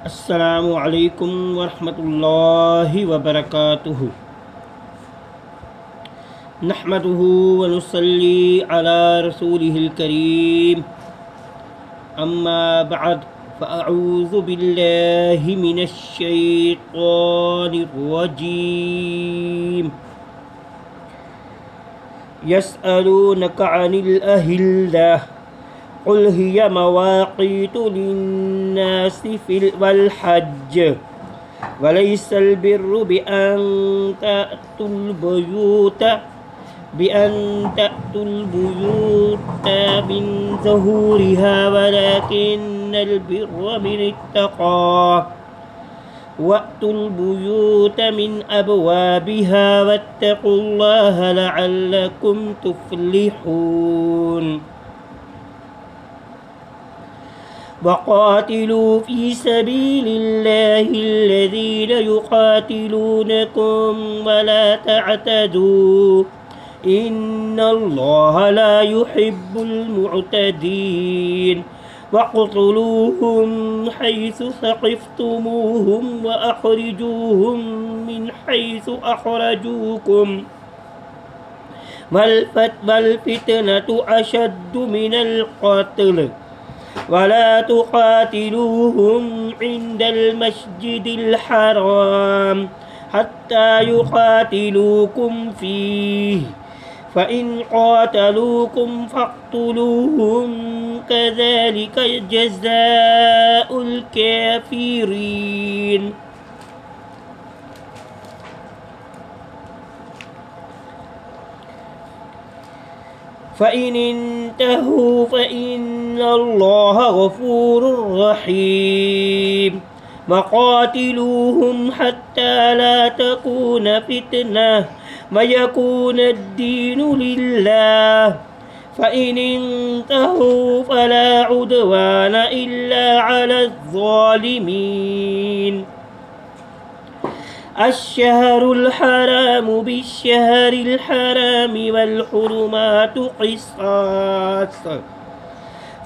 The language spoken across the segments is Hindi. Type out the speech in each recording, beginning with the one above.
अस्सलामु अलैकुम वरहमतुल्लाहि वबरकातुहु। नहमदुहु व नुसल्ली अला रसूलिहिल करीम। अम्मा बअद फ़अऊज़ु बिल्लाहि मिनश शैतानिर रजीम। यसअलूनका अनिल अहिल्लाह क़ुल हिया मवाक़ीतु लिन्नासि वल हज्ज वलैसल बिर्रु बिअन तअतुल बुयूता मिन ज़ुहूरिहा वलकिन्नल बिर्रा मनित्तक़ा वअतुल बुयूता मिन अबवाबिहा वत्तक़ुल्लाहा लअल्लकुम तुफ़्लिहून। वक़ातिलू फ़ी सबीलिल्लाहि अल्लज़ीना युक़ातिलूनकुम वला तअतदू इन्नल्लाहा ला युहिब्बुल मुअतदीन। वक़्तुलूहुम हैसु सक़िफ़्तुमूहुम वअख़रिजूहुम मिन हैसु अख़रजूकुम वल्फ़ितनतु अशद्दु मिनल क़त्ल वला तुक़ातिलूहुम इंदल मस्जिदिल हराम हत्ता युक़ातिलूकुम फ़ीह फ़इन क़ातलूकुम फ़क़्तुलूहुम कज़ालिक जज़ाउल काफ़िरीन। फ़इन इंतहू फ़इन्नल्लाह गफ़ूरुर रहीम। वक़ातिलूहुम हत्ता ला तकून फ़ितनह वयकूनद्दीनु लिल्लाह फ़इन इंतहू फ़ला उद्वान इल्ला अलज़्ज़ालिमीन। अश्शहरुल हरामु बिश्शहरिल हरामि वल हुरुमातु क़िसास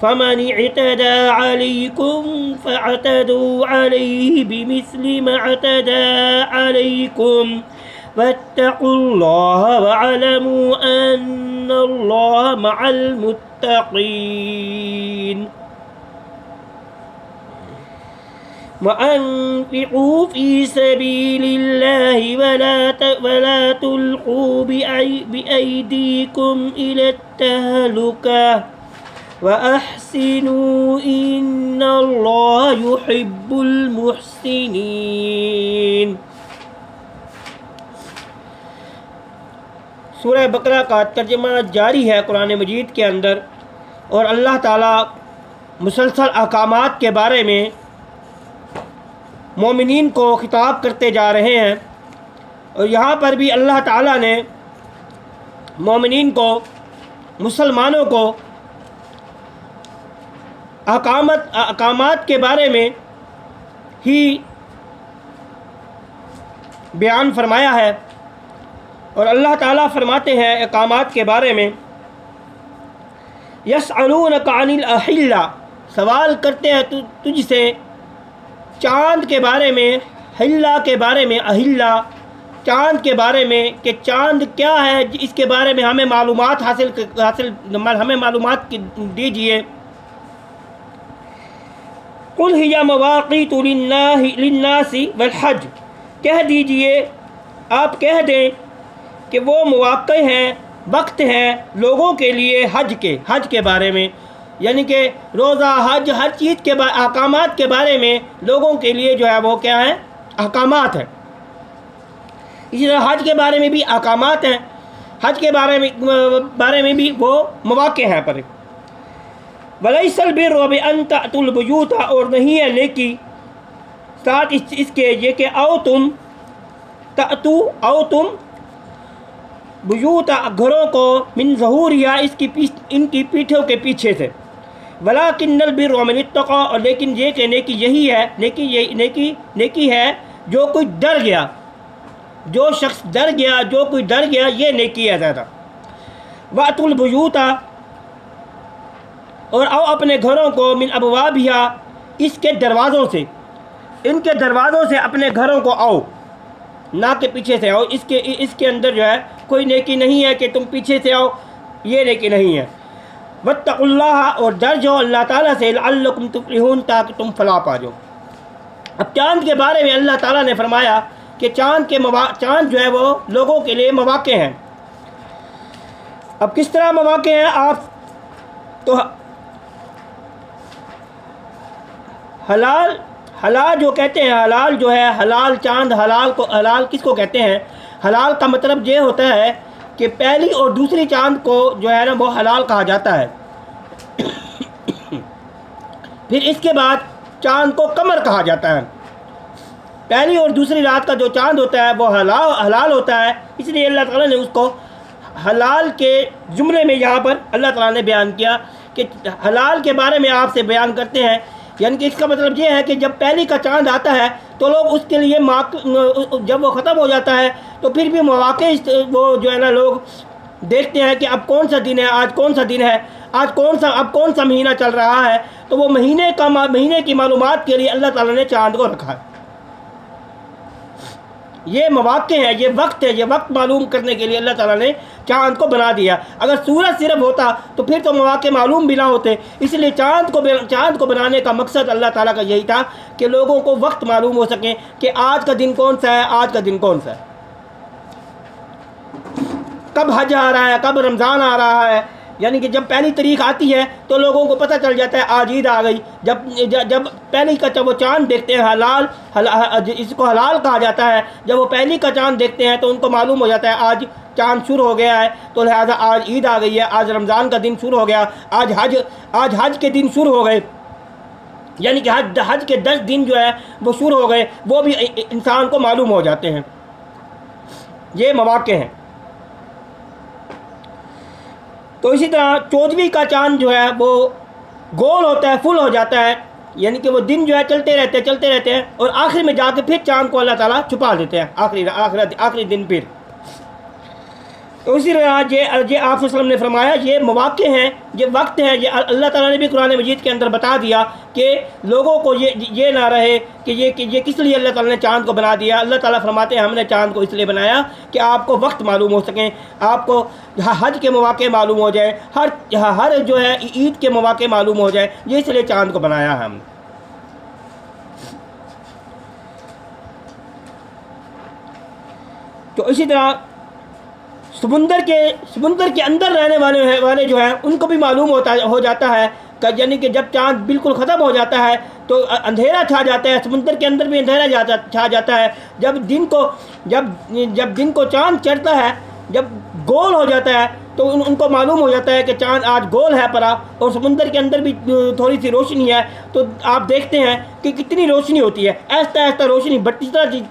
फ़मन इअतदा अलैकुम फ़अतदू अलैहि बिमिस्लि मा अतदा अलैकुम वत्तक़ुल्लाह वअलमू अन्नल्लाह मअल मुत्तक़ीन। वअन्फ़िक़ू फ़ी सबीलिल्लाहि वला तुल्क़ू बिअयदीकुम इलत तहलुका वअहसिनू इन्नल्लाह युहिब्बुल मुहसिनीन। सूरह बकरा का तर्जुमा जारी है कुरान मजीद के अंदर, और अल्लाह ताला मुसलसल अहकामात के बारे में मोमिनीन को खिताब करते जा रहे हैं। और यहाँ पर भी अल्लाह ताला ने मोमिनीन को, मुसलमानों को अहकामात के बारे में ही बयान फरमाया है। और अल्लाह ताला फरमाते हैं अहकामात के बारे में, यसअलूनका अनिल अहिल्ला, सवाल करते हैं तुझसे चाँद के बारे में, हिल्ला के बारे में, अहिल्ला चाँद के बारे में कि चाँद क्या है, इसके बारे में हमें मालूमात हमें मालूमात दीजिए। कुल हिया मवाक़ीतु लिन्नासि वल हज, कह दीजिए, आप कह दें कि वो मौक़े हैं, वक्त हैं लोगों के लिए हज के बारे में, यानी कि रोज़ा, हज, हर चीज़ के अहकामात के बारे में लोगों के लिए जो है वो क्या है, अहकामात हैं। इसी तरह हज के बारे में भी अहकामात हैं, हज के बारे में भी वो मौक़े हैं पर। वलैसल बिर्रु बिअन तअतुल बुयूता, और नहीं है नेकी साथ इसके ये कि आओ तुम बुयूता, घरों को, मिन ज़ुहूरिहा, इनकी पीठों के पीछे से, वलाकिन्नल बिर्रा मनित्तक़ा, और लेकिन ये कि नेकी यही है, नेकी है जो कोई डर गया, जो शख्स डर गया, जो कोई डर गया, ये नेकी है ज़्यादा। वातुल बुयूता, और आओ अपने घरों को, मिन अबवाबिहा, इसके दरवाज़ों से, इनके दरवाज़ों से अपने घरों को आओ, ना कि पीछे से आओ। इसके अंदर जो है कोई नेकी नहीं है कि तुम पीछे से आओ, ये नेकी नहीं है। वत्तकुल्लाह, और डर जाओ अल्लाह ताला से, लअल्लकुम तुफ्लिहून, ताकि तुम फलाह पा जाओ। अब चाँद के बारे में अल्लाह ताला ने फरमाया कि चाँद जो है वो लोगों के लिए मौक़े हैं। अब किस तरह मौक़े हैं? आप तो हलाल जो कहते हैं, हलाल जो है, हलाल चाँद, हलाल किसको कहते हैं? हलाल का मतलब ये होता है कि पहली और दूसरी चाँद को जो है ना वो हलाल कहा जाता है। फिर इसके बाद चाँद को कमर कहा जाता है। पहली और दूसरी रात का जो चाँद होता है वो हलाल होता है, इसलिए अल्लाह ताला ने उसको हलाल के जुमले में यहाँ पर अल्लाह ताला ने बयान किया कि हलाल के बारे में आपसे बयान करते हैं। यानी कि इसका मतलब ये है कि जब पहली का चाँद आता है तो लोग उसके लिए जब वो ख़त्म हो जाता है तो फिर भी मौक़े वो जो है ना लोग देखते हैं कि अब कौन सा दिन है, आज कौन सा दिन है, अब कौन सा महीना चल रहा है। तो वो महीने की मालूमात के लिए अल्लाह ताला ने चाँद को रखा है। ये मौक़े हैं, ये वक्त मालूम करने के लिए अल्लाह ताला ने चाँद को बना दिया। अगर सूरज सिर्फ होता तो फिर तो मौक़े मालूम भी ना होते। इसलिए चाँद को बनाने का मकसद अल्लाह ताला का यही था कि लोगों को वक्त मालूम हो सके कि आज का दिन कौन सा है, आज का दिन कौन सा है, कब हज आ रहा है, कब रमज़ान आ रहा है। यानी कि जब पहली तारीख आती है तो लोगों को पता चल जाता है आज ईद आ गई। जब पहली का वो चाँद देखते हैं, इसको हलाल कहा जाता है। जब वो पहली का चाँद देखते हैं तो उनको मालूम हो जाता है आज चाँद शुरू हो गया है, तो लिहाजा आज ईद आ गई है, आज रमज़ान का दिन शुरू हो गया, आज हज के दिन शुरू हो गए। यानी कि हज के 10 दिन जो है वो शुरू हो गए, वो भी इंसान को मालूम हो जाते हैं। ये मौक़े हैं। तो इसी तरह 14वीं का चाँद जो है वो गोल होता है, फुल हो जाता है। यानी कि वो दिन जो है चलते रहते हैं और आखिर में जाके फिर चाँद को अल्लाह ताला छुपा देते हैं, आखिरी दिन फिर। तो इसी तरह ये आप सल्लल्लाहु अलैहि वसल्लम ने फरमाया ये मौक़े हैं, ये वक्त हैं। ये अल्लाह ताला ने भी कुरान मजीद के अंदर बता दिया कि लोगों को ये ना रहे कि ये किस लिए अल्लाह ताला ने चाँद को बना दिया। अल्लाह ताला फरमाते हैं हमने चाँद को इसलिए बनाया कि आपको वक्त मालूम हो सकें, आपको हज के मौक़े मालूम हो जाए, हर जो है ईद के मौक़े मालूम हो जाए, ये इसलिए चाँद को बनाया है हमने। तो इसी तरह समुंदर के अंदर रहने वाले जो हैं उनको भी मालूम हो जाता है कि यानी कि जब चाँद बिल्कुल ख़त्म हो जाता है तो अंधेरा छा जाता है, समुंदर के अंदर भी अंधेरा छा जाता है। जब दिन को चाँद चढ़ता है, जब गोल हो जाता है तो उनको मालूम हो जाता है कि चाँद आज गोल है परा, और समुंदर के अंदर भी थोड़ी सी रोशनी है। तो आप देखते हैं कि कितनी रोशनी होती है, ऐसा रोशनी बढ़ती,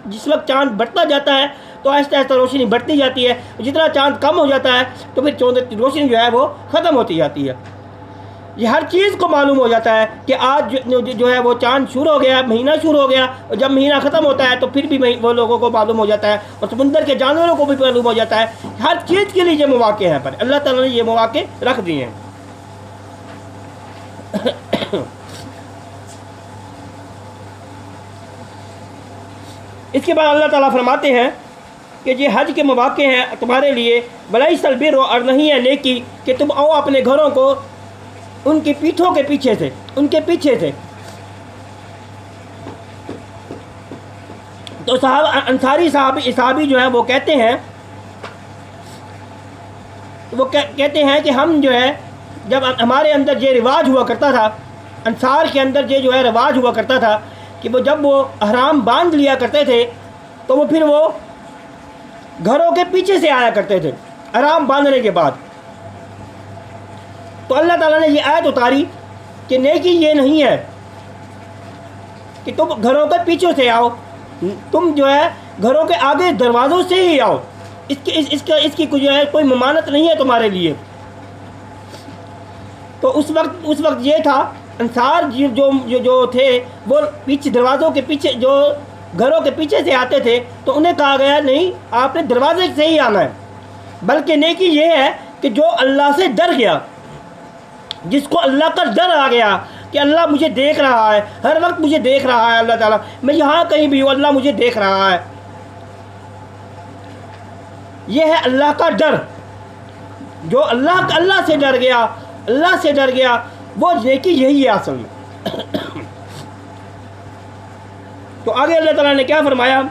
जिस वक्त चाँद बढ़ता जाता है तो ऐसा रोशनी बढ़ती जाती है। जितना चाँद कम हो जाता है तो फिर रोशनी जो है वो ख़त्म होती जाती है। ये हर चीज़ को मालूम हो जाता है कि आज जो है वो चाँद शुरू हो गया, महीना शुरू हो गया, और जब महीना ख़त्म होता है तो फिर भी वो लोगों को मालूम हो जाता है, और समुंदर के जानवरों को भी मालूम हो जाता है। हर चीज़ के लिए ये मौक़े हैं, पर अल्लाह ताला ने ये मौक़े रख दिए हैं। इसके बाद अल्लाह ताला फरमाते हैं कि ये हज के मौक़े हैं तुम्हारे लिए, वलैसल बिर्र, और नहीं है नेकी कि तुम आओ अपने घरों को उनकी पीठों के पीछे से, उनके पीछे से। तो अंसारी साहबी जो है वो कहते हैं कि हम जो है जब हमारे अंदर ये रिवाज हुआ करता था, अंसार के अंदर ये जो है रिवाज हुआ करता था कि जब वो अहराम बांध लिया करते थे तो वो फिर वो घरों के पीछे से आया करते थे अहराम बांधने के बाद। तो अल्लाह ताला ने ये आयत उतारी कि नेकी ये नहीं है कि तुम घरों के पीछे से आओ, तुम जो है घरों के आगे दरवाज़ों से ही आओ, इसकी जो है कोई ममानत नहीं है तुम्हारे लिए। तो उस वक्त ये था, अंसार जो थे वो पीछे दरवाज़ों के पीछे, जो घरों के पीछे से आते थे, तो उन्हें कहा गया नहीं, आपने दरवाजे से ही आना है। बल्कि नेकी ये है कि जो अल्लाह से डर गया, जिसको अल्लाह का डर आ गया, कि अल्लाह मुझे देख रहा है, हर वक्त मुझे देख रहा है अल्लाह ताला, मैं यहाँ कहीं भी हूँ अल्लाह मुझे देख रहा है। यह है अल्लाह का डर। जो अल्लाह से डर गया, अल्लाह से डर गया, वो नेकी यही है असल में। तो आगे अल्लाह ताला ने क्या फरमाया,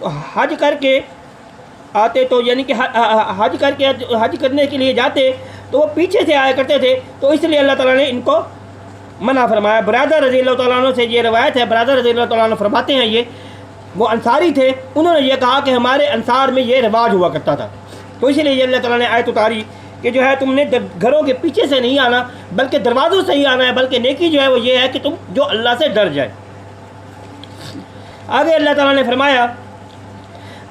तो हज करके आते तो यानी कि हज करने के लिए जाते तो वो पीछे से आया करते थे, तो इसलिए अल्लाह ताला ने इनको मना फरमाया। बरादर रज़ी अल्लाह तआला अन्हु से ये रवायत है, बरादर रज़ी अल्लाह तआला अन्हु फरमाते हैं, ये वो अंसारी थे, उन्होंने ये कहा कि हमारे अंसार में ये रिवाज हुआ करता था। तो इसलिए ये अल्लाह ताला ने आयत उतारी कि जो है तुमने घरों के पीछे से नहीं आना बल्कि दरवाज़ों से ही आना है, बल्कि नेकी जो है वो ये है कि तुम जो अल्लाह से डर जाए। आगे अल्लाह ताला ने फरमाया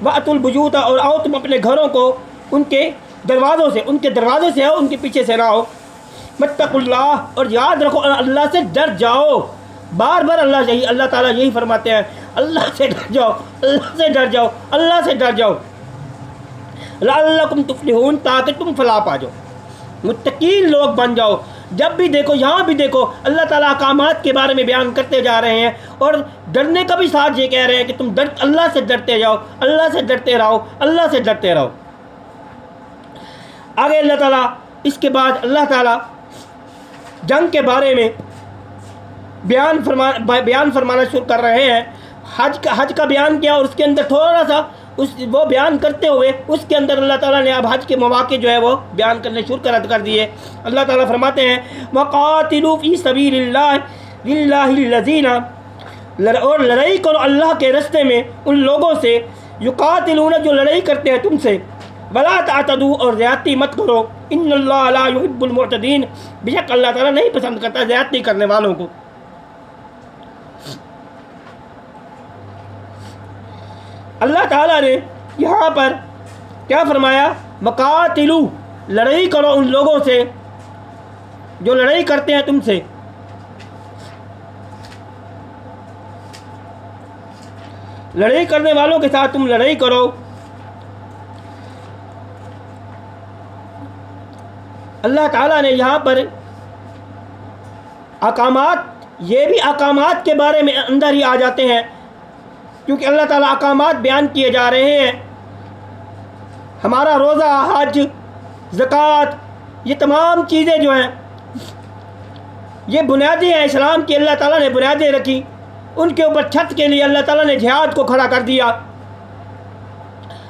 वअतुल बुयूत, और आओ तुम अपने घरों को उनके दरवाज़ों से आओ, उनके पीछे से ना आओ। वत्तकुल्लाह, और याद रखो अल्लाह से डर जाओ। बार बार अल्लाह ताला यही फरमाते हैं, अल्लाह से डर जाओ, अल्लाह से डर जाओ, अल्लाह से डर जाओ। लअल्लकुम तुफ्लिहून, ताकि तुम फलाह पा जाओ, मुत्तकीन लोग बन जाओ। जब भी देखो, यहाँ भी देखो, अल्लाह ताला अहकामात के बारे में बयान करते जा रहे हैं और डरने का भी साथ ये कह रहे हैं कि तुम अल्लाह से डरते जाओ, अल्लाह से डरते रहो, अल्लाह से डरते रहो। आगे अल्लाह ताला, इसके बाद अल्लाह ताला जंग के बारे में बयान फरमाना शुरू कर रहे हैं। हज का बयान किया और उसके अंदर थोड़ा सा वो बयान करते हुए उसके अंदर अल्लाह ताला ने अब हज के मौके जो है वो बयान करने शुरू कर दिए। अल्लाह ताला फरमाते हैं वक़ातिलू फ़ी सबीलिल्लाहिल्लज़ीना, और लड़ाई करो अल्लाह के रास्ते में उन लोगों से, युक़ातिलूना, जो लड़ाई करते हैं तुमसे, वला तातदू, और ज़्यादती मत करो, इन्नल्लाह ला युहिब्बुल मुअतदीन, बेशक अल्लाह ताला नहीं पसंद करता ज़्यादती करने वालों को। अल्लाह ताला ने यहाँ पर क्या फरमाया, वक़ातिलू, लड़ाई करो उन लोगों से जो लड़ाई करते हैं तुमसे, लड़ाई करने वालों के साथ तुम लड़ाई करो। अल्लाह ताला ने यहाँ पर अहकामात, ये भी अहकामात के बारे में अंदर ही आ जाते हैं, क्योंकि अल्लाह ताला अहकामात बयान किए जा रहे हैं। हमारा रोज़ा, हज, ज़कात, ये तमाम चीज़ें जो हैं ये बुनियादें हैं इस्लाम की, अल्लाह ताला ने बुनियादें रखी। उनके ऊपर छत के लिए अल्लाह ताला ने जिहाद को खड़ा कर दिया। आप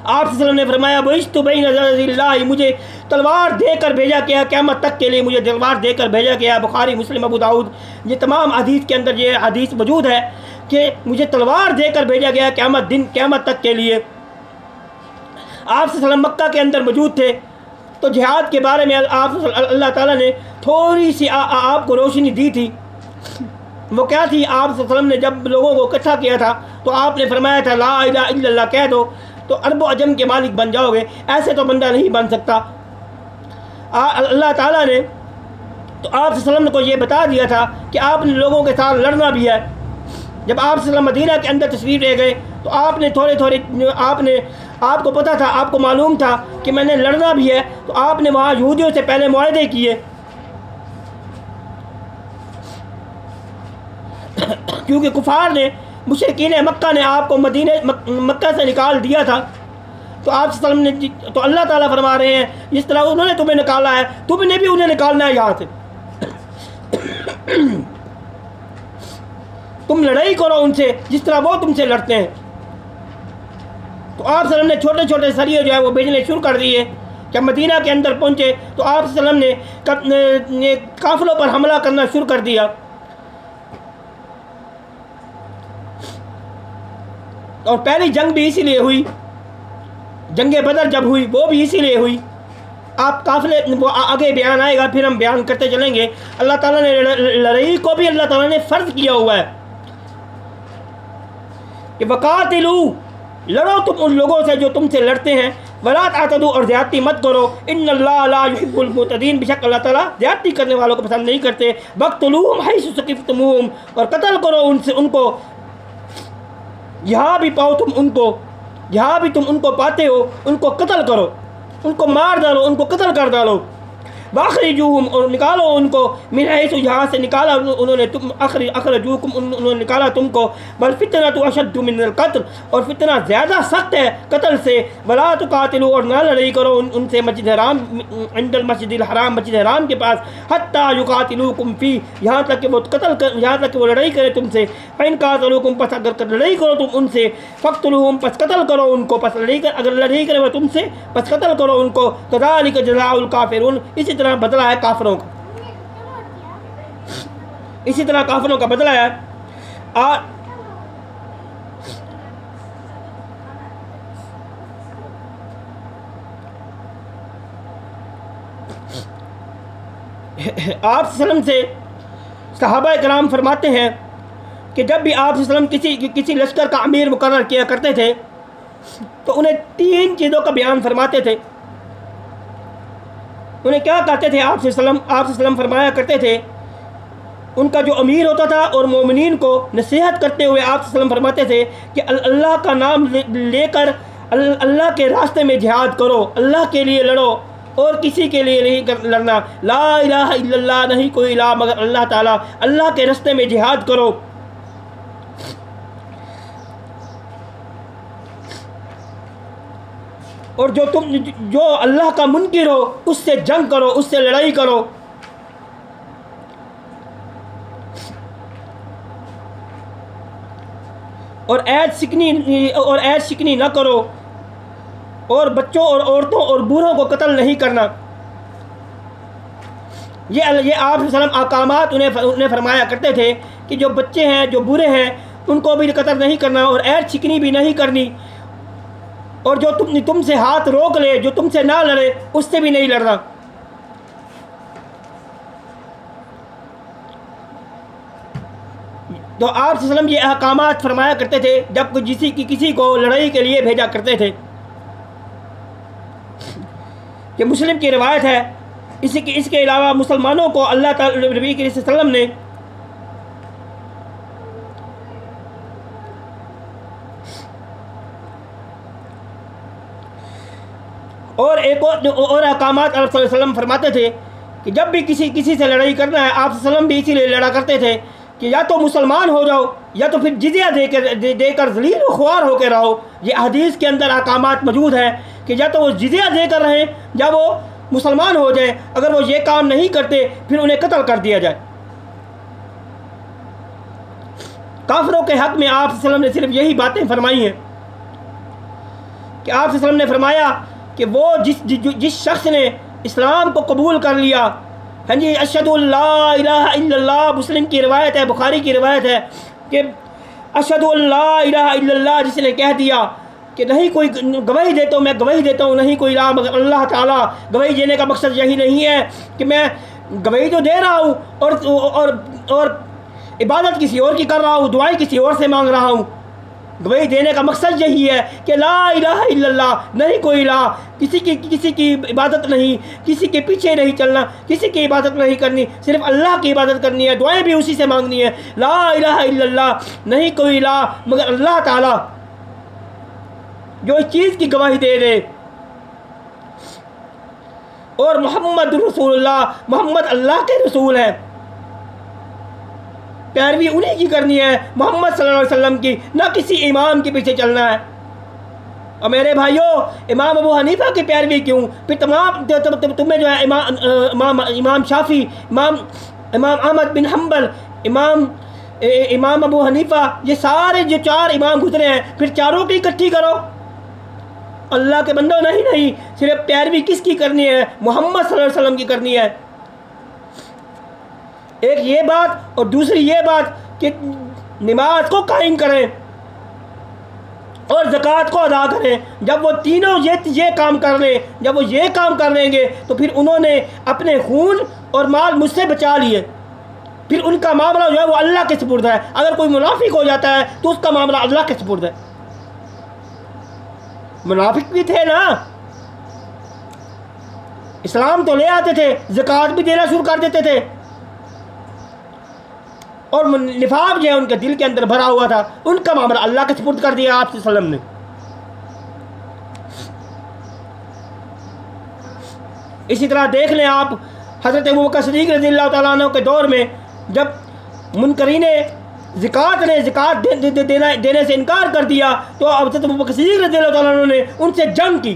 सल्लल्लाहु अलैहि वसल्लम ने फरमाया बुइस्तु बैन यदायिल्लाह, मुझे तलवार देकर भेजा गया, क़यामत तक के लिए मुझे तलवार देकर भेजा गया। बुखारी, मुस्लिम, अबू दाऊद, ये तमाम हदीस के अंदर ये हदीस मौजूद है कि मुझे तलवार देकर भेजा गया क़यामत तक के लिए। आप सल्लल्लाहु अलैहि वसल्लम मक्का के अंदर मौजूद थे, तो जिहाद के बारे में अल्लाह ताला ने थोड़ी सी आपको रोशनी दी थी। वो क्या थी, आप सल्लल्लाहु अलैहि वसल्लम ने जब लोगों को इकट्ठा किया था तो आपने फरमाया था ला इलाहा इल्लल्लाह कह दो तो अरब अजम के मालिक बन जाओगे। ऐसे तो बंदा नहीं बन सकता। अल्लाह ताला ने तो आप सल्लल्लाहु अलैहि वसल्लम को ये बता दिया था कि आपने लोगों के साथ लड़ना भी है। जब आप सल्लल्लाहु अलैहि वसल्लम मदीना के अंदर तशरीफ़ ले गए तो आपने आपको पता था, आपको मालूम था कि मैंने लड़ना भी है, तो आपने वहाँ यहूदियों से पहले मुआहदे किए क्योंकि कुफार ने, मुशरिकीन मक्का ने आपको मक्का से निकाल दिया था। तो आप सल्लम ने, तो अल्लाह ताला फरमा रहे हैं जिस तरह उन्होंने तुम्हें निकाला है तुमने भी उन्हें निकालना है यहाँ से। तुम लड़ाई करो उनसे जिस तरह वो तुमसे लड़ते हैं। तो आप सल्लम ने छोटे छोटे सरिये जो है वो भेजने शुरू कर दिए। जब मदीना के अंदर पहुँचे तो आप सल्लम ने काफिलों पर हमला करना शुरू कर दिया। और पहली जंग भी इसीलिए हुई, जंग बदर जब हुई वो भी इसीलिए हुई। आप काफिले, वो आगे बयान आएगा, फिर हम बयान करते चलेंगे। अल्लाह ताला ने लड़ाई को भी अल्लाह ताला ने फ़र्ज किया हुआ है कि वक़ातिलू, लड़ो तुम उन लोगों से जो तुमसे लड़ते हैं, वला तातदू, और ज़्यादती मत करो, इन्नल्लाह ला युहिब्बुल मुअतदीन, बेशक अल्लाह ताला ज़्यादती करने वालों को पसंद नहीं करते। वक़्तुलूहुम हैसु सक़िफ़्तमूहुम, और कत्ल करो उनको यहाँ भी पाओ तुम उनको, यहाँ भी तुम उनको पाते हो उनको कत्ल करो। उनको मार डालो, उनको कत्ल कर डालो। वाखरिजूहुम, और निकालो उनको, मिन हैसु, यहाँ से निकाला उन्होंने, तुम अखरजूकुम, उन्होंने निकाला तुमको। बल फितनतु अशद्दु मिनल कत्ल, और फितना ज़्यादा सख्त है कत्ल से। वला तुकातिलू, और ना लड़ाई करो उनसे मस्जिद हराम, इंदल मस्जिदिल हराम, मस्जिद हराम के पास, हत्ता युकातिलूकुम फी, यहाँ तक कि वो यहाँ तक कि वो लड़ाई करे तुमसे। फ़इन कातलूकुम, पस अगर लड़ाई करो तुम उनसे, फ़क़्तुलूहुम, पस कत्ल करो उनको, पस अगर लड़ाई करे वो तुमसे, पस कत्ल करो उनको। कज़ालिक जज़ाउल काफ़िरून, इसी तरह बदला है काफिरों का, इसी तरह काफिरों का बदला है। आप सल्लम से सहाबा कराम फरमाते हैं कि जब भी आप सल्लम किसी लश्कर का अमीर मुकर्रर किया करते थे तो उन्हें 3 चीज़ों का बयान फरमाते थे। उन्हें क्या कहते थे? आप सल्लम फरमाया करते थे, उनका जो अमीर होता था और मोमिनीन को नसीहत करते हुए आप सल्लम फरमाते थे कि अल्लाह का नाम लेकर अल्लाह के रास्ते में जिहाद करो, अल्लाह के लिए लड़ो और किसी के लिए नहीं लड़ना। ला इलाहा इल्लल्लाह, नहीं कोई इलाह मगर अल्लाह ताला, अल्लाह के रास्ते में जिहाद करो। और जो अल्लाह का मुनकिर हो उससे जंग करो, उससे लड़ाई करो। और ऐश शिकनी न करो, और बच्चों और औरतों और बूढ़ों को कत्ल नहीं करना। ये आप सल्लम अहकामात उन्हें फरमाया करते थे कि जो बच्चे हैं, जो बूढ़े हैं, उनको भी कत्ल नहीं करना और ऐश शिकनी भी नहीं करनी। और जो तुमसे हाथ रोक ले, जो तुमसे ना लड़े, उससे भी नहीं लड़ना। तो आप सल्लम ये अहकामात फरमाया करते थे जब किसी को लड़ाई के लिए भेजा करते थे। ये मुस्लिम की रिवायत है। इसके अलावा मुसलमानों को अल्लाह ताला नबी के सल्लम ने और एक और अहकामात सल्लम फरमाते थे कि जब भी किसी से लड़ाई करना है, आप सल्लम भी इसीलिए लड़ा करते थे कि या तो मुसलमान हो जाओ या तो फिर जिज़िया देकर ज़लील व ख्वार होकर रहो। ये हदीस के अंदर अहकामात मौजूद है कि या तो वो जिज़िया देकर रहें या वो मुसलमान हो जाए। अगर वो ये काम नहीं करते फिर उन्हें कत्ल कर दिया जाए। काफिरों के हक़ में आप सल्लम ने सिर्फ यही बातें फरमाई हैं कि आप सल्लम ने फरमाया कि वो जिस शख्स ने इस्लाम को कबूल कर लिया, हाँ जी, अशहदु अल्ला इलाहा इल्लल्लाह, मुस्लिम की रिवायत है, बुखारी की रिवायत है कि अशहदु अल्ला इलाहा इल्लल्लाह, जिसने कह दिया कि नहीं कोई गवाही देता हूँ, मैं गवाही देता हूँ, नहीं कोई इलाह मगर अल्लाह ताला। गवाही देने का मकसद यही नहीं है कि मैं गवाही तो दे रहा हूँ और इबादत किसी और की कर रहा हूँ, दुआएं किसी और से मांग रहा हूँ। गवाही देने का मकसद यही है कि ला इलाहा इल्लल्लाह, नहीं कोई इलाह, किसी की इबादत नहीं, किसी के पीछे नहीं चलना, किसी की इबादत नहीं करनी, सिर्फ अल्लाह की इबादत करनी है, दुआएं भी उसी से मांगनी है। ला इलाहा इल्लल्लाह, नहीं कोई इलाह मगर अल्लाह ताला, जो इस चीज़ की गवाही दे दे। और मोहम्मद रसूलुल्लाह, मोहम्मद अल्लाह के रसूल हैं, पैरवी उन्हीं की करनी है, मोहम्मद सल्लल्लाहु अलैहि वसल्लम की, ना किसी इमाम के पीछे चलना है। और मेरे भाइयों, इमाम अबू हनीफा की पैरवी क्यों? फिर तुम्हें जो है इमाम शाफी, इमाम अहमद बिन हम्बल, इमाम अबू हनीफा, ये सारे जो 4 इमाम गुजरे हैं, फिर चारों की इकट्ठी करो। अल्लाह के बंदो, नहीं, सिर्फ पैरवी किसकी करनी है? मोहम्मद सल्लल्लाहु अलैहि वसल्लम की करनी है। एक ये बात, और दूसरी ये बात कि नमाज को कायम करें और ज़कात को अदा करें। जब वो तीनों ये काम कर लें, जब वो ये काम कर लेंगे तो फिर उन्होंने अपने खून और माल मुझसे बचा लिए, फिर उनका मामला जो है वो अल्लाह के सुपुर्द है। अगर कोई मुनाफिक हो जाता है तो उसका मामला अल्लाह के सुपुर्द है। मुनाफिक भी थे ना, इस्लाम तो ले आते थे, ज़कात भी देना शुरू कर देते थे, और निफाक जो है उनके दिल के अंदर भरा हुआ था, उनका मामला अल्लाह के सुपुर्द कर दिया आप सल्लम ने। इसी तरह देख लें आप, हज़रत अबू बकर सिद्दीक़ रज़ियल्लाहु तआला अन्हु के दौर में जब मुनकरीन ज़कात ने ज़कात देने से इनकार कर दिया, तो हज़रत अबू बकर सिद्दीक़ रज़ियल्लाहु तआला अन्हु ने उनसे जंग की।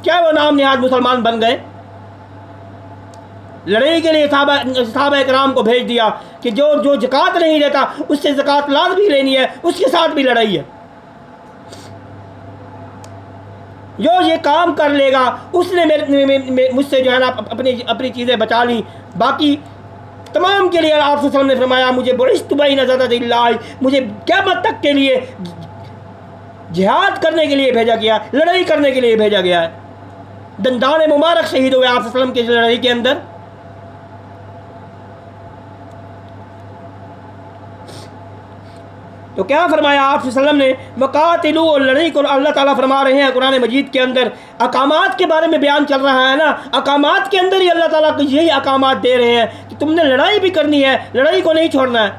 क्या वो नाम निहाद मुसलमान बन गए? लड़ाई के लिए सहाबा इकराम को भेज दिया कि जो ज़कात नहीं देता उससे ज़कात लाज़मी लेनी है, उसके साथ भी लड़ाई है। जो ये काम कर लेगा उसने मुझसे जो है ना अपनी चीज़ें बचा ली। बाकी तमाम के लिए आप सल्लल्लाहु अलैहि वसल्लम ने फरमाया, मुझे बुइस्तु बैन ज़हरानिल्लाह, मुझे क़यामत तक के लिए जिहाद करने के लिए भेजा गया, लड़ाई करने के लिए भेजा गया है। दंदान मुबारक शहीद हुए आप सल्लल्लाहु अलैहि वसल्लम की लड़ाई के अंदर। तो क्या फरमाया आप सल्लल्लाहु अलैहि वसल्लम ने, वक़ातिलू, और लड़ाई को अल्लाह ताला फरमा रहे हैं कुरान मजीद के अंदर। अकामात के बारे में बयान चल रहा है ना, अकामात के अंदर ही अल्लाह ताला को यही अकामात दे रहे हैं कि तुमने लड़ाई भी करनी है, लड़ाई को नहीं छोड़ना है।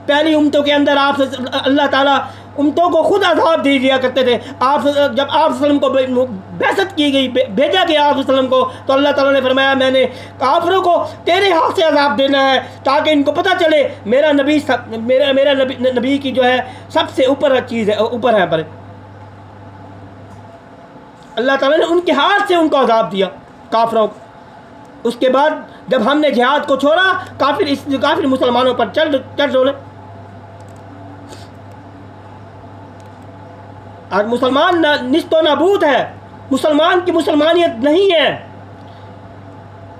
पहली उम्मतों के अंदर आप अल्लाह ताला उम्मतों को खुद अज़ाब दे दिया करते थे। जब आप वसल्लम को बेइज्जत की गई, भेजा गया आप वसल्लम को, तो अल्लाह ताला ने फरमाया, मैंने काफिरों को तेरे हाथ से अज़ाब देना है ताकि इनको पता चले मेरा नबी की जो है सबसे ऊपर चीज़ है, ऊपर है। पर अल्लाह ताला ने उनके हाथ से उनको अज़ाब दिया काफिरों को। उसके बाद जब हमने जिहाद को छोड़ा, काफिर मुसलमानों पर चढ़ डोले। आज मुसलमान निस्तो नाबूद है, मुसलमान की मुसलमानियत नहीं है।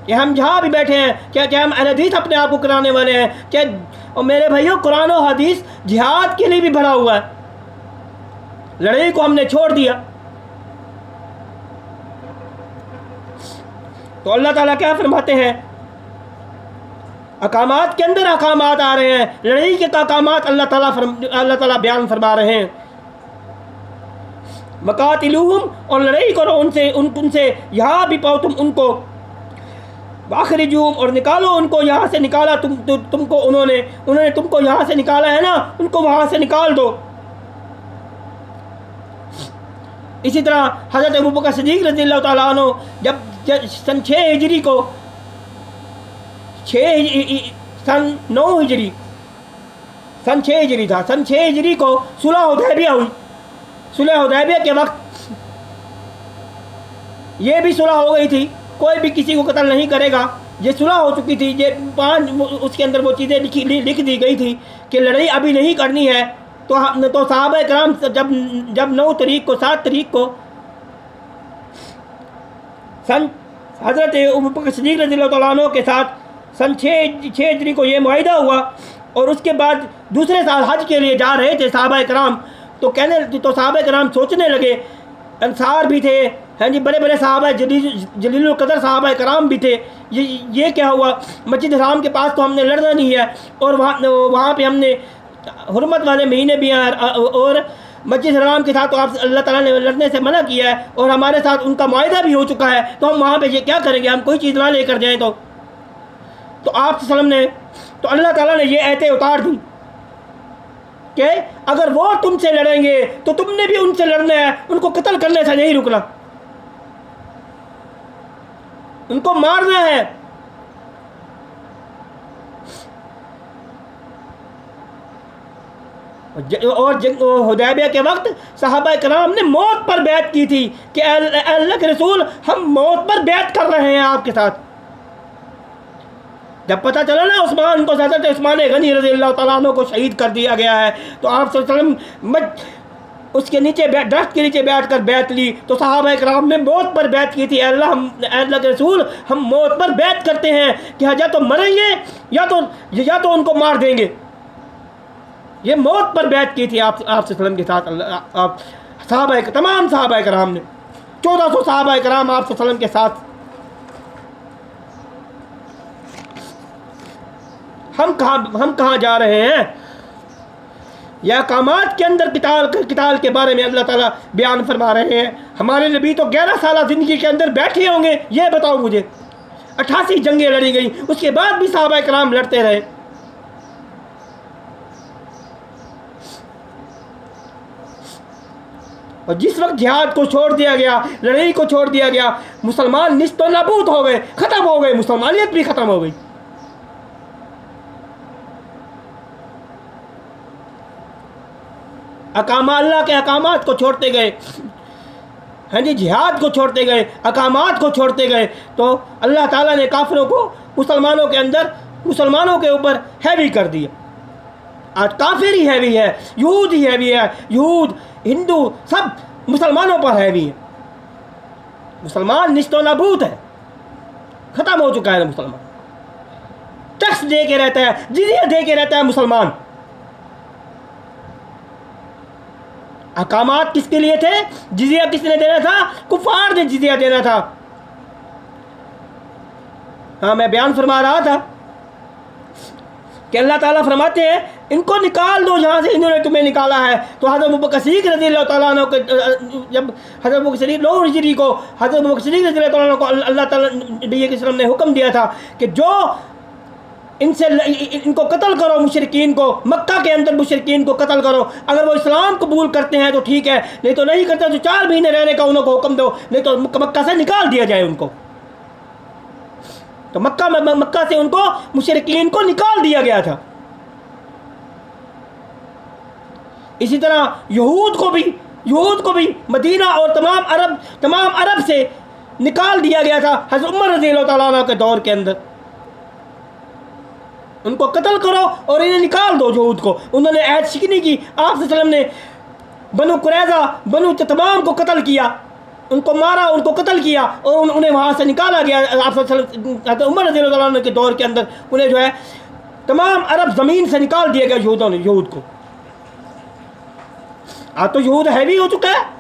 कि हम जहाँ भी बैठे हैं, क्या हम अहले हदीस अपने आप को कराने वाले हैं? क्या? और मेरे भाइयों, कुरान और हदीस जिहाद के लिए भी भरा हुआ है। लड़ाई को हमने छोड़ दिया। तो अल्लाह ताला क्या फरमाते हैं? अकामात के अंदर अकामात आ रहे हैं, लड़ाई के अकामात अल्लाह ताला बयान फरमा रहे हैं। वक़ातिलूहुम, और लड़ाई करो उनसे, यहाँ भी पाओ तुम उनको। वाखरिजूहुम, और निकालो उनको, यहाँ से निकाला तुमको उन्होंने तुमको यहाँ से निकाला है ना, उनको वहाँ से निकाल दो। इसी तरह हज़रत अबू बकर सिद्दीक़ रज़ियल्लाहु तआला अन्हु जब सन 6 हिजरी को सन 9 हिजरी सन 6 हिजरी था, सन 6 हिजरी को सुलह हुदैबिया हुई। सुलह हुदैबिया के वक्त ये भी सुलह हो गई थी, कोई भी किसी को कत्ल नहीं करेगा, ये सुलह हो चुकी थी। ये उसके अंदर वो चीज़ें लिख दी गई थी कि लड़ाई अभी नहीं करनी है। तो सहाबा इकराम जब 9 तारीख को 7 तारीख को सन हज़रत अबू बकर सिद्दीक़ रज़ियल्लाहु तआला अन्हु के साथ सन 6 हिजरी को ये मुआहिदा हुआ। और उसके बाद दूसरे साल हज के लिए जा रहे थे सहाबा इकराम। तो सहाबा इकराम सोचने लगे, अंसार भी थे, हैं जी, बड़े बड़े सहाबा, जलीलुल कदर सहाबा इकराम भी थे। ये क्या हुआ? मस्जिद हराम के पास तो हमने लड़ना नहीं है, और वहाँ पे हमने हुर्मत वाले महीने भी हैं, और मस्जिद हराम के साथ तो आप अल्लाह ताला ने लड़ने से मना किया है, और हमारे साथ उनका मुआहिदा भी हो चुका है, तो हम वहाँ पे ये क्या करेंगे? हम कोई चीज़ ना लेकर जाएँ। तो आप सल्लम ने, तो अल्लाह ताला ने ये आयतें उतार दी कि अगर वो तुमसे लड़ेंगे तो तुमने भी उनसे लड़ना है, उनको कत्ल करने से नहीं रुकना, उनको मारना है। और हुदैबिया के वक्त सहाबा इकराम ने मौत पर बैत की थी कि अल्लाह के रसूल, हम मौत पर बैत कर रहे हैं आपके साथ। जब पता चला ना उस्मान को, हज़रत उस्मान गनी रज़ियल्लाहु तआला अन्हु को शहीद कर दिया गया है, तो आप सल्लल्लाहु अलैहि वसल्लम उसके नीचे दरख्त के नीचे बैठ कर बैत ली। तो सहाबा इकराम ने मौत पर बैत की थी, अल्लाह के रसूल, हम मौत पर बैत करते हैं कि या तो मरेंगे या तो उनको मार देंगे। ये मौत पर बैत की थी आप सल्लल्लाहु अलैहि वसल्लम के साथ तमाम सहाबा इकराम ने, 1400 सहाबा इकराम आप सल्लल्लाहु अलैहि वसल्लम के साथ। हम कहाँ जा रहे हैं? या कामात के अंदर किताल के बारे में अल्लाह ताला बयान फरमा रहे हैं। हमारे नबी तो 11 साल ज़िंदगी के अंदर बैठे होंगे, ये बताओ मुझे। 88 जंगें लड़ी गई, उसके बाद भी सहाबा इकराम लड़ते रहे। और जिस वक्त जिहाद को छोड़ दिया गया, लड़ाई को छोड़ दिया गया, मुसलमान निस्तो नाबूद हो गए, ख़त्म हो गए, मुसलमानियत भी ख़त्म हो गई। अल्लाह के अकामात को छोड़ते गए, हाँ जी, जिहाद को छोड़ते गए, अकामात को छोड़ते गए, तो अल्लाह ताला ने काफिरों को मुसलमानों के अंदर, मुसलमानों के ऊपर हैवी कर दिया। आज काफिर ही हैवी है, यहूद ही हैवी है, यहूद हिंदू सब मुसलमानों पर हैवी है। मुसलमान निस्तो नाबूद है, ख़त्म हो चुका है मुसलमान। टैक्स दे के रहता है, जिज़िया दे के रहता है मुसलमान। अहकामात किसके लिए थे? जिज़िया किसने देना था? कुफार ने जिज़िया देना था। हाँ, मैं बयान फरमा रहा था कि अल्लाह ताला फरमाते हैं इनको निकाल दो जहाँ से इन्होंने तुम्हें निकाला है। तो हज़रत अबू बकर सिद्दीक़ रज़ियल्लाहु ताला अन्हु के जब हज़रत अबू बकर सिद्दीक़ 9 हिजरी को हज़रत अबू बकर सिद्दीक़ रज़ियल्लाहु ताला अन्हु को अल्लाह ताला नबी के वसल्लम ने हुक्म दिया था कि जो इनको कत्ल करो, मुशरिकीन को, मक्का के अंदर मुशरिकीन को कत्ल करो। अगर वो इस्लाम कबूल करते हैं तो ठीक है, नहीं तो नहीं करते तो 4 महीने रहने का उनको हुक्म दो, नहीं तो मक्का से निकाल दिया जाए उनको। तो मक्का से उनको, मुशरिकीन को निकाल दिया गया था। इसी तरह यहूद को भी मदीना और तमाम अरब से निकाल दिया गया था हज़रत उमर रज़ियल्लाहु ताला अन्हु के दौर के अंदर। उनको कत्ल करो और इन्हें निकाल दो यहूद को। उन्होंने ऐद शिकनी की, आप सल्लल्लाहु अलैहि वसल्लम ने बनु कुरैज़ा, बनु तमाम को कत्ल किया, उनको मारा, उनको कत्ल किया और उन्हें वहाँ से निकाला गया। आप सल्लल्लाहु उमर रज़ियल्लाहु ताला अन्हु के दौर के अंदर उन्हें जो है तमाम अरब ज़मीन से निकाल दिया गया यहूद को। आज तो यहूद हैवी हो चुका है।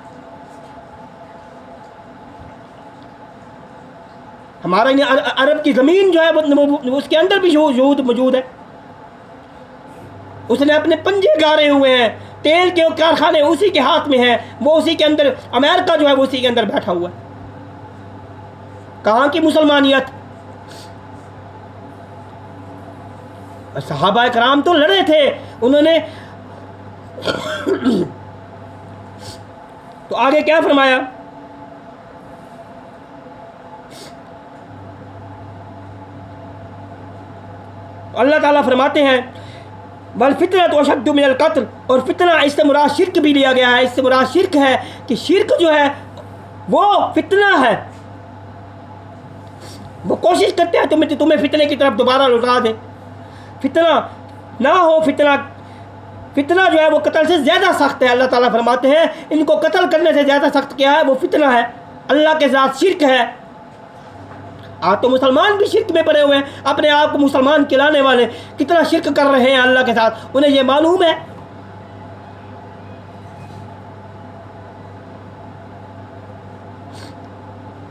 हमारा अरब की ज़मीन जो है वो उसके अंदर भी यहूद मौजूद है। उसने अपने पंजे गाड़े हुए हैं, तेल के कारखाने उसी के हाथ में हैं, वो उसी के अंदर, अमेरिका जो है वो उसी के अंदर बैठा हुआ है। कहाँ की मुसलमानियत? सहाबा कराम तो लड़े थे, उन्होंने तो आगे क्या फरमाया? अल्लाह ताला फरमाते हैं बल फितना तो अशद्दु मिनल कत्ल, और फितना इससे मुराद शिरक भी लिया गया है। इससे मुराद शिरक है कि शिरक जो है वो फितना है। वो कोशिश करते हैं तुम्हें फितने की तरफ दोबारा लौटा दे। फितना ना हो, फितना जो है वो कत्ल से ज़्यादा सख्त है। अल्लाह ताला फरमाते हैं इनको कत्ल करने से ज़्यादा सख्त क्या है? वो फितना है, अल्लाह के साथ शिरक है। आज तो मुसलमान भी शिरक में पड़े हुए हैं, अपने आप को मुसलमान कहलाने वाले कितना शिरक कर रहे हैं अल्लाह के साथ, उन्हें यह मालूम है।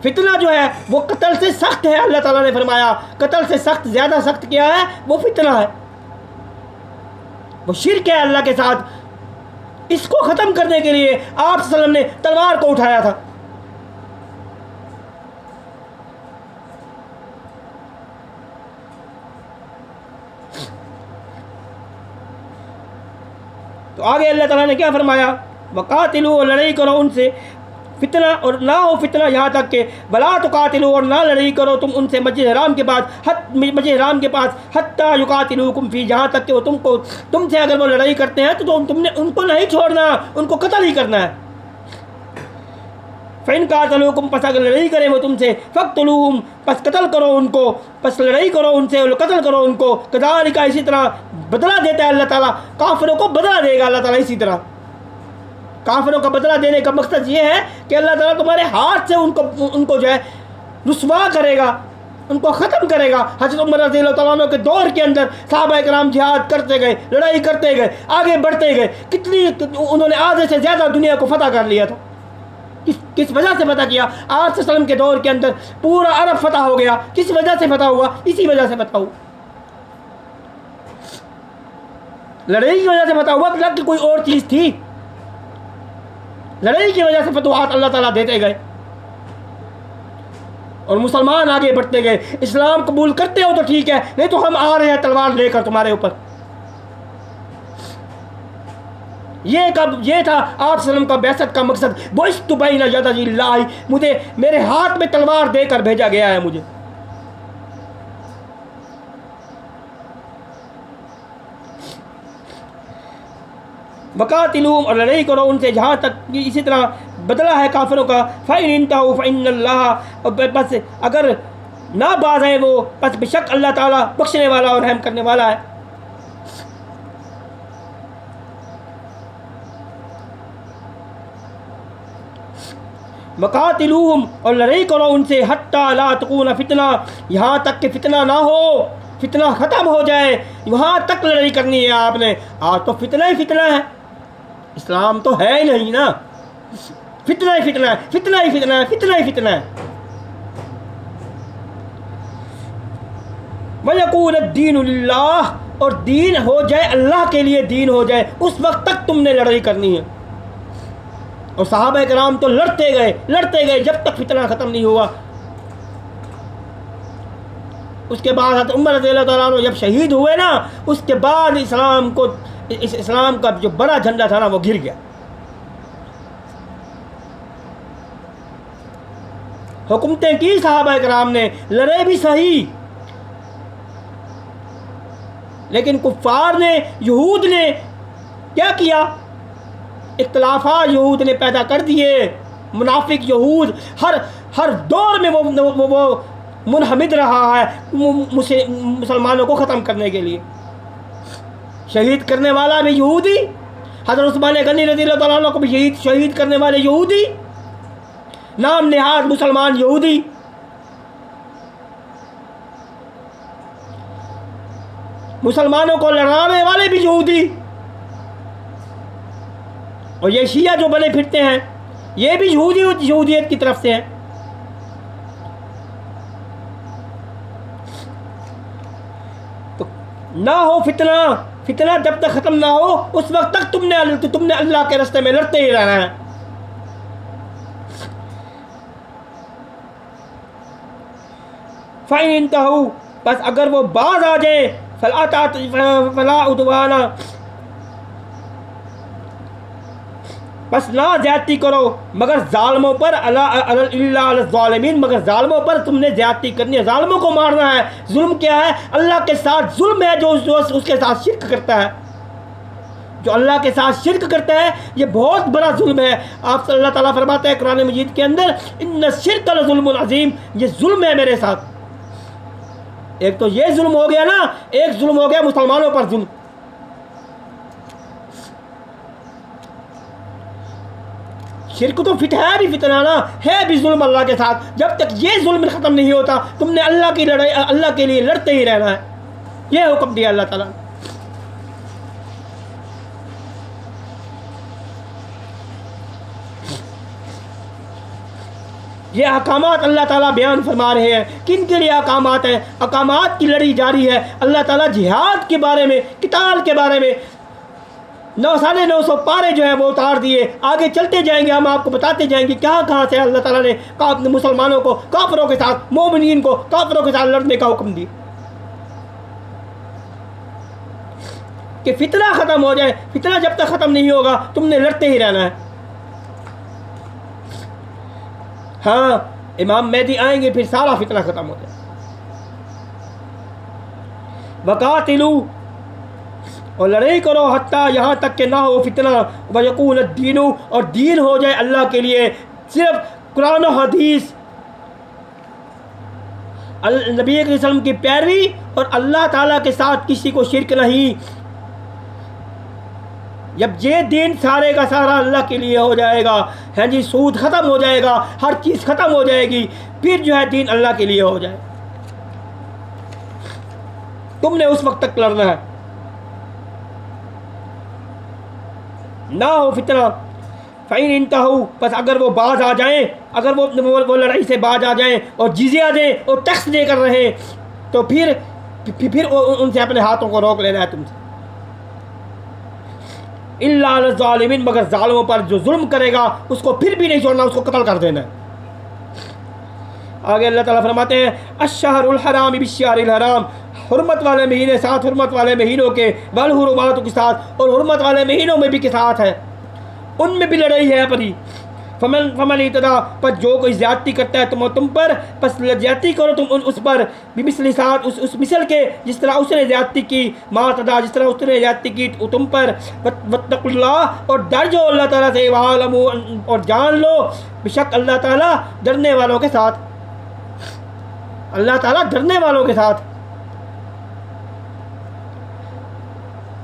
फितना जो है वो कत्ल से सख्त है। अल्लाह ताला ने फरमाया कत्ल से सख्त, ज़्यादा सख्त क्या है? वो फितना है, वो शिरक है अल्लाह के साथ। इसको ख़त्म करने के लिए आप सल्लल्लाहु अलैहि वसल्लम ने तलवार को उठाया था। तो आगे अल्लाह ताला ने क्या फरमाया? वक़ातिलू, और लड़ाई करो उनसे, फितना और ना हो फितना, यहाँ तक के बला तो कातिलू, और ना लड़ाई करो तुम उनसे मस्जिद हराम के पास हत्ता युकातिलूकुम फी, जहाँ तक कि वो तुमसे अगर वो लड़ाई करते हैं तो तुमने उनको नहीं छोड़ना, उनको कत्ल ही करना है। फ़इन कातलूकुम, पस अगर लड़ाई करें वो तुमसे, फ़क़्तुलूहुम, पस कत्ल करो उनको, पस लड़ाई करो उनसे और कत्ल करो उनको। कज़ालिका, इसी तरह बदला देता है अल्लाह ताला, काफिरों को बदला देगा अल्लाह ताला इसी तरह। काफिरों का बदला देने का मकसद ये है कि अल्लाह ताला तुम्हारे हाथ से उनको जो है रुस्वा करेगा, उनको ख़त्म करेगा। हज़रत उमर रज़ियल्लाहु ताला अन्हु के दौर के अंदर सहाबा किराम जिहाद करते गए, लड़ाई करते गए, आगे बढ़ते गए, कितनी उन्होंने आधे से ज़्यादा दुनिया को फतह कर लिया था। किस वजह से फतह किया? आप सल्लम के दौर के अंदर पूरा अरब फतह हो गया। किस वजह से फतह हुआ? इसी वजह से फतह हुआ, लड़ाई की वजह से फतह हुआ। लग कोई और चीज़ थी? लड़ाई की वजह से फतवाहत अल्लाह ताला देते गए और मुसलमान आगे बढ़ते गए। इस्लाम कबूल करते हो तो ठीक है, नहीं तो हम आ रहे हैं तलवार लेकर तुम्हारे ऊपर। ये था आप सल्लम का बैसत का मकसद। बुइस्तु बैना यदैल्लाहि, मुझे मेरे हाथ में तलवार देकर भेजा गया है मुझे। वक़ातिलूहुम, और लड़ाई करो उनसे जहाँ तक, इसी तरह बदला है काफिरों का। फ़इन इंतहू फ़इन्नल्लाह, और बस अगर ना बाज है वो, बस बेशक अल्लाह ताला बख्शने वाला और रहम करने वाला है। वक़ातिलूहुम, और लड़ाई करो उनसे, हत्ता ला तकून फितना, यहाँ तक कि फितना ना हो, फितना ख़त्म हो जाए, वहाँ तक लड़ाई करनी है आपने। आज तो फितना ही फितना है, इस्लाम तो है ही नहीं ना। फितना ही फितना है, फितना ही फितना है, फितना ही फितना है। वयकून अद्दीनु लिल्लाह, और दीन हो जाए अल्लाह के लिए, दीन हो जाए, उस वक्त तक तुमने लड़ाई करनी है। और सहाबा कराम तो लड़ते गए जब तक फितना ख़त्म नहीं हुआ। उसके बाद हज़रत उमर रज़ियल्लाहु ताला अन्हु जब शहीद हुए ना, उसके बाद इस्लाम का जो बड़ा झंडा था ना वो गिर गया। हुकूमतें की सहाबा कराम ने, लड़े भी सही, लेकिन कुफ़ार ने, यहूद ने क्या किया? इख्तिलाफात यहूद ने पैदा कर दिए। मुनाफिक यहूद हर दौर में वो मुनहमिद रहा है मुसलमानों को ख़त्म करने के लिए। शहीद करने वाला भी यहूदी, हज़रत उस्मान गनी रज़ियल्लाहु ताला अन्हु को भी शहीद करने वाले यहूदी, नाम नेहाद मुसलमान यहूदी। मुसलमानों को लड़ाने वाले भी यहूदी। और ये शिया जो बने फिरते हैं, ये भी यहूदियत की तरफ से हैं। तो ना हो फितना जब तक ख़त्म ना हो, उस वक्त तक तुमने अल्लाह के रास्ते में लड़ते ही रहना है। फ़इन इंतहू, बस अगर वो बाज आ जाए, फला उद्वाना, बस ना ज्यादती करो मगर जालिमों पर, ज़ालिमीन, मगर जालिमों पर तुमने ज्यादती करनी है, जालिमों को मारना है। जुल्म क्या है? अल्लाह के साथ जुल्म है, जो उसके साथ शिर्क करता है। जो अल्लाह के साथ शिर्क करता है ये बहुत बड़ा जुल्म है। आप अल्लाह ताला फरमाता है कुरान मजीद के अंदर, इन्न शिर्क लज़ुल्मुन अज़ीम, ये जुल्म है मेरे साथ। एक तो ये जुल्म हो गया ना, एक जुल्म हो गया मुसलमानों पर जुल्म। शिर्क तो है भी फितना ना, है भी जुल्म अल्लाह के साथ। जब तक ये जुल्म ख़त्म नहीं होता, तुमने अल्लाह की लड़ाई, अल्लाह के लिए लड़ते ही रहना है। ये हुक्म दिया अल्लाह ताला। ये अहकामात अल्लाह ताला बयान फरमा रहे हैं। किन के लिए अहकामात हैं? अहकामात की लड़ी जारी है। अल्लाह ताला जिहाद के बारे में, किताल के बारे में 900 पारे जो है वो उतार दिए। आगे चलते जाएंगे, हम आपको बताते जाएंगे कहाँ से अल्लाह ताला ने मुसलमानों को काफिरों के साथ, मोमिनीन को काफिरों के साथ लड़ने का हुक्म दिया कि फितना ख़त्म हो जाए। फितना जब तक ख़त्म नहीं होगा तुमने लड़ते ही रहना है। हाँ, इमाम मेहदी आएंगे फिर सारा फितना ख़त्म हो जाए। वक़ातिलू, और लड़ाई करो हत्ता, यहाँ तक कि ना हो फितना, वयकून दीनू, और दीन हो जाए अल्लाह के लिए। सिर्फ कुरान और हदीस, नबी करीम सल्लल्लाहु अलैहि वसल्लम की पैरवी और अल्लाह ताला के साथ किसी को शिरक नहीं। जब ये दीन सारे का सारा अल्लाह के लिए हो जाएगा, है जी, सूद ख़त्म हो जाएगा, हर चीज़ ख़त्म हो जाएगी, फिर जो है दीन अल्लाह के लिए हो जाए। तुमने उस वक्त तक लड़ना है। ना हो फितना, फ़इन इंतहू, बस अगर वो बाज आ जाएं, अगर वो लड़ाई से बाज आ जाएं और जिज़िया दें और टैक्स देकर रहें, तो फिर उनसे अपने हाथों को रोक लेना है तुमसे। इल्ला ज़ालिमीन, मगर जालिमों पर जो जुल्म करेगा उसको फिर भी नहीं छोड़ना, उसको कत्ल कर देना है। आगे अल्लाह ताला फरमाते हैं, अश्शहरुल हराम बिश्शहरिल हराम, हुर्मत वाले महीने साथ हुर्मत वाले महीनों के वल हुर्मात के साथ, और हुर्मत वाले महीनों में भी के साथ है, उनमें भी लड़ाई है अपनी। फमन इतदा, पर जो कोई ज़्यादती करता है तुम पर, बस ज़्यादती करो तुम उस पर बिमिसली साथ उस मिसल के जिस तरह उसने ज़्यादती की, मा तदा जिस तरह उसने ज़्यादती की तुम पर। वत्तकुल्लाह, और डर जो अल्लाह ताला से, वालमू, और जान लो बेशक अल्लाह ताला डरने वालों के साथ, अल्लाह ताला डरने वालों के साथ।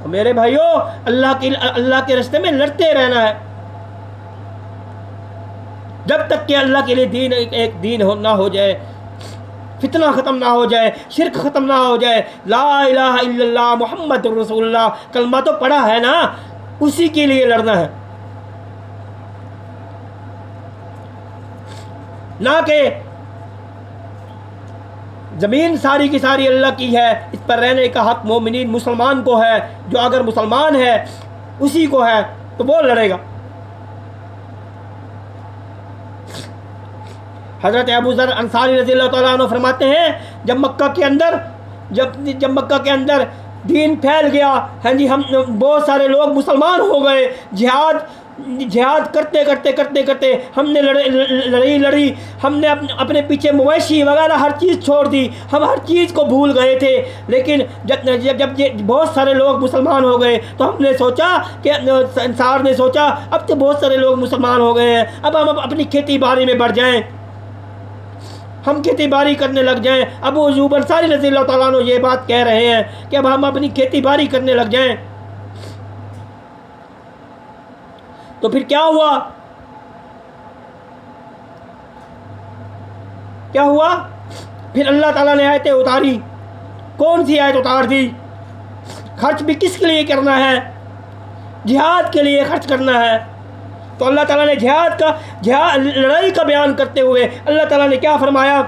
मेरे भाइयों, अल्लाह के रास्ते में लड़ते रहना है जब तक कि अल्लाह के लिए दीन एक दीन ना हो जाए, फितना ख़त्म ना हो जाए, शिरक ख़त्म ना हो जाए, ला इलाहा इल्लल्लाह मुहम्मदुर रसूलुल्लाह कलमा तो पढ़ा है ना, उसी के लिए लड़ना है, ना कि ज़मीन सारी की सारी अल्लाह की है, इस पर रहने का हक़ मोमिनीन मुसलमान को है। जो अगर मुसलमान है उसी को है तो वो लड़ेगा। हज़रत अबू ज़र अंसारी रज़ियल्लाहु तआला अन्हु फरमाते हैं, जब मक्का के अंदर दीन फैल गया, हाँ जी, हम बहुत सारे लोग मुसलमान हो गए, जिहाद करते करते हमने लड़ी, हमने अपने पीछे मवेशी वगैरह हर चीज़ छोड़ दी, हम हर चीज़ को भूल गए थे। लेकिन जब बहुत सारे लोग मुसलमान हो गए तो हमने सोचा कि अंसार ने सोचा अब तो बहुत सारे लोग मुसलमान हो गए हैं, अब हम अपनी खेती बाड़ी में बढ़ जाएं, हम खेती बाड़ी करने लग जाएं। अबू अय्यूब अंसारी रज़ियल्लाहु तआला अन्हु ये बात कह रहे हैं कि अब हम अपनी खेती बाड़ी करने लग जाएं। तो फिर क्या हुआ? फिर अल्लाह ताला ने आयतें उतारी। कौन सी आयत उतार दी? खर्च भी किसके लिए करना है? जिहाद के लिए खर्च करना है। तो अल्लाह ताला ने लड़ाई का बयान करते हुए अल्लाह ताला ने क्या फरमाया?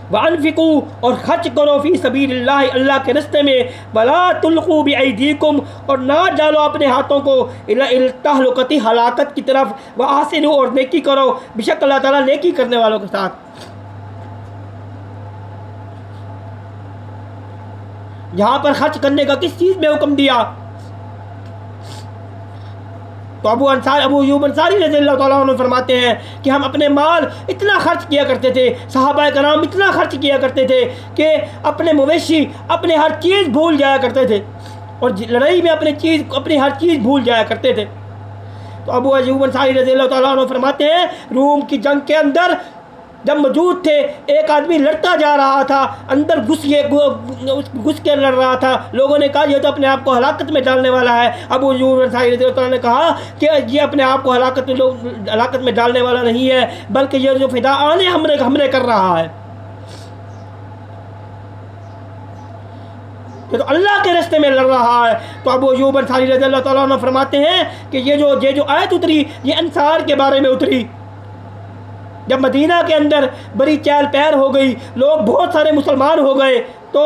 वअनफिकू, और खर्च करो फी सबीलिल्लाह, अल्लाह के रास्ते में, वला तुल्कू बिअयदीकुम, और ना डालो अपने हाथों को इला तहलुकती, हलाकत की तरफ, व आसिनु, और नेकी करो, बेशक अल्लाह ताला नेकी करने वालों के साथ। यहाँ पर खर्च करने का किस चीज़ में हुक्म दिया? तो अबू अय्यूब अंसारी रज़ियल्लाहु तआला अन्हु फरमाते हैं कि हम अपने माल इतना खर्च किया करते थे, सहाबा कराम इतना खर्च किया करते थे कि अपने मवेशी, अपने हर चीज़ भूल जाया करते थे, और लड़ाई में अपनी हर चीज़ भूल जाया करते थे। तो अबू अय्यूब अंसारी रज़ियल्लाहु तआला अन्हु फरमाते हैं, रूम की जंग के अंदर जब मौजूद थे, एक आदमी लड़ता जा रहा था, अंदर घुस के लड़ रहा था। लोगों ने कहा ये तो अपने आप को हलाकत में डालने वाला है। अबू अय्यूब अंसारी रज़ियल्लाहु तआला ने कहा कि ये अपने आप को हलाकत में डालने वाला नहीं है, बल्कि ये जो फिदा आने हमने कर रहा है, ये तो अल्लाह के रास्ते में लड़ रहा है। तो अबू अय्यूब अंसारी रज़ियल्लाहु तआला अन्हु फरमाते हैं कि ये जो आयत उतरी, ये अंसार के बारे में उतरी। जब मदीना के अंदर बड़ी चहल पहल हो गई, लोग बहुत सारे मुसलमान हो गए, तो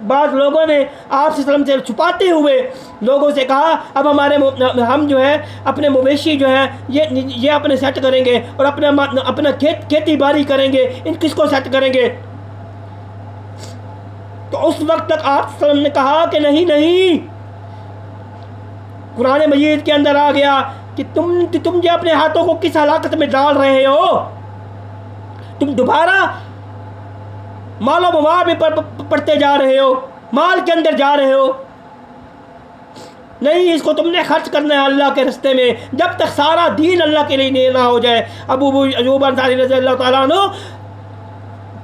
बाद लोगों ने आप सल्लम से छुपाते हुए लोगों से कहा अब हम जो है अपने मवेशी जो है ये अपने सेट करेंगे और अपना खेती बाड़ी करेंगे, इन किसको सेट करेंगे? तो उस वक्त तक आप सल्लम ने कहा कि नहीं, कुरान मजीद के अंदर आ गया कि तुम जो अपने हाथों को किस हलाकत में डाल रहे हो, तुम दोबारा मालो मवाद में पड़ते जा रहे हो, माल के अंदर जा रहे हो। नहीं, इसको तुमने खर्च करना है अल्लाह के रास्ते में, जब तक सारा दीन अल्लाह के लिए नहीं ना हो जाए। अबू अय्यूब अंसारी रज़ियल्लाहु तआला अन्हु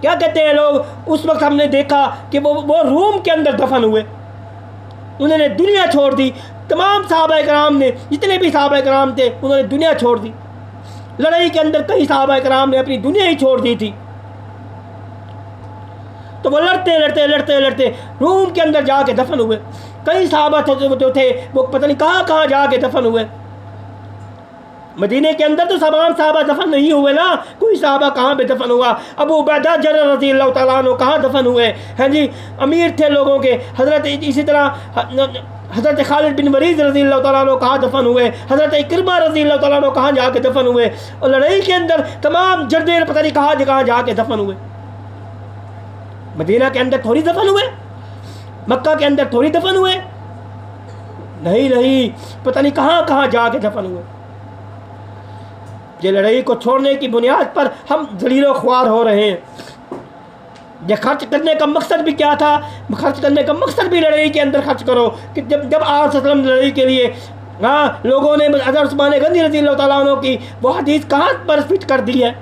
क्या कहते हैं लोग, उस वक्त हमने देखा कि वो रूम के अंदर दफन हुए, उन्होंने दुनिया छोड़ दी। तमाम सहाबा कराम ने, जितने भी सहाबा कराम थे, उन्होंने दुनिया छोड़ दी। लड़ाई के अंदर कई सहाबा कराम ने अपनी दुनिया ही छोड़ दी थी। तो वो लड़ते रूम के अंदर जाके दफन हुए। कई सहाबा जो थे वो पता नहीं कहाँ जाके दफन हुए। मदीने के अंदर तो तमाम सहाबा दफन नहीं हुए ना, कोई सहाबा कहाँ पे दफन हुआ? अबू उबैदा जर्रह रज़ियल्लाहु तआला अन्हु कहाँ दफन हुए? हैं जी, अमीर थे लोगों के। हज़रत इसी तरह हज़रत खालिद बिन वलीद रज़ी अल्लाह तआला अन्हु कहाँ दफन हुए, हज़रत इक्रिमा रज़ी अल्लाह तआला अन्हु कहाँ जाके दफन हुए, और लड़ाई के अंदर तमाम जर्दे पता नहीं कहाँ जाके दफन हुए। मदीना के अंदर थोड़ी दफन हुए, मक्का के अंदर थोड़ी दफन हुए, नहीं, पता नहीं कहाँ जाके दफन हुए। ये लड़ाई को छोड़ने की बुनियाद पर हम ज़लीलो ख्वार हो रहे हैं। ये खर्च करने का मकसद भी क्या था? खर्च करने का मकसद भी लड़ाई के अंदर खर्च करो कि जब आप लड़ाई के लिए लोगों ने हज़रत उस्मान गनी रज़ी अल्लाह तआला अन्हु की वो हदीस कहाँ पर फिट कर दी है।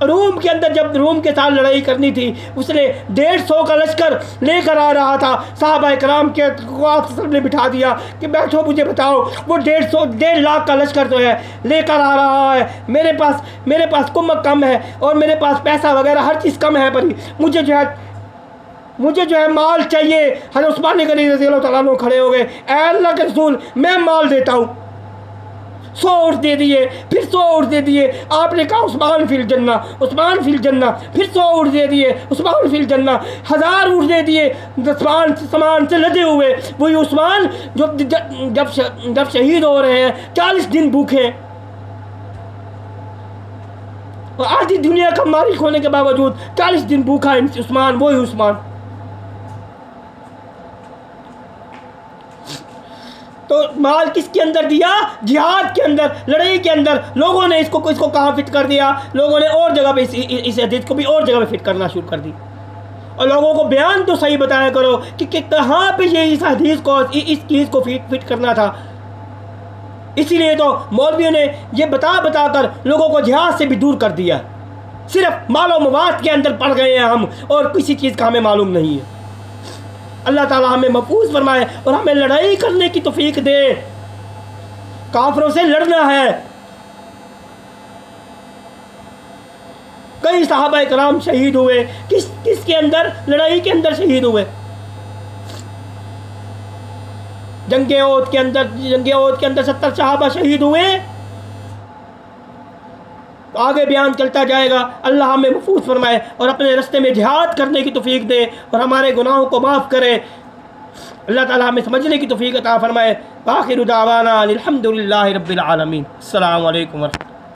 रूम के अंदर जब रूम के साथ लड़ाई करनी थी, उसने 150 का लश्कर लेकर आ रहा था, सहाबा इकराम के ने बिठा दिया कि बैठो मुझे बताओ वो 1.5 लाख का लश्कर जो है लेकर आ रहा है, मेरे पास कुम्मत कम है और मेरे पास पैसा वगैरह हर चीज़ कम है, पर मुझे जो है माल चाहिए। हज़रत उस्मान गनी रज़ी अल्लाह तआला अन्हु खड़े हो गए, ऐ अल्लाह के रसूल मैं माल देता हूँ। 100 ऊँट दे दिए, फिर 100 ऊँट दे दिए। आपने कहा उस्मान फिल जन्ना, उस्मान फिल जन्ना, फिर 100 ऊँट दे दिए, उस्मान फिल जन्ना। 1000 ऊँट दे दिए, सामान से लदे हुए वही उस्मान जब शहीद हो रहे हैं 40 दिन भूखे, और आधी दुनिया का मालिक होने के बावजूद 40 दिन भूखा है उस्मान, वही उस्मान। तो माल किसके अंदर दिया? जिहाद के अंदर, लड़ाई के अंदर। लोगों ने इसको कहाँ फिट कर दिया? लोगों ने और जगह पे इस हदीस को भी और जगह पे फिट करना शुरू कर दी। और लोगों को बयान तो सही बताया करो कि कहाँ पे ये इस हदीस को इस चीज़ को फिट करना था। इसीलिए तो मौलवियों ने ये बता कर लोगों को जिहाद से भी दूर कर दिया। सिर्फ मालो मवाद के अंदर पड़ गए हैं हम, और किसी चीज़ का हमें मालूम नहीं है। अल्लाह ताला हमें महफूज फरमाए और हमें लड़ाई करने की तौफीक दे। काफिरों से लड़ना है। कई सहाबा इकराम शहीद हुए, किसके अंदर? लड़ाई के अंदर शहीद हुए। जंगे ओहद के अंदर 70 सहाबा शहीद हुए। आगे बयान चलता जाएगा। अल्लाह हमें महफूज फरमाए और अपने रास्ते में जिहाद करने की तौफीक दे और हमारे गुनाहों को माफ़ करे। अल्लाह ताला हमें समझने की तौफीक अता फरमाए। आखिर दावाना अल्हम्दुलिल्लाहि रब्बिल आलमीन। अस्सलामु अलैकुम।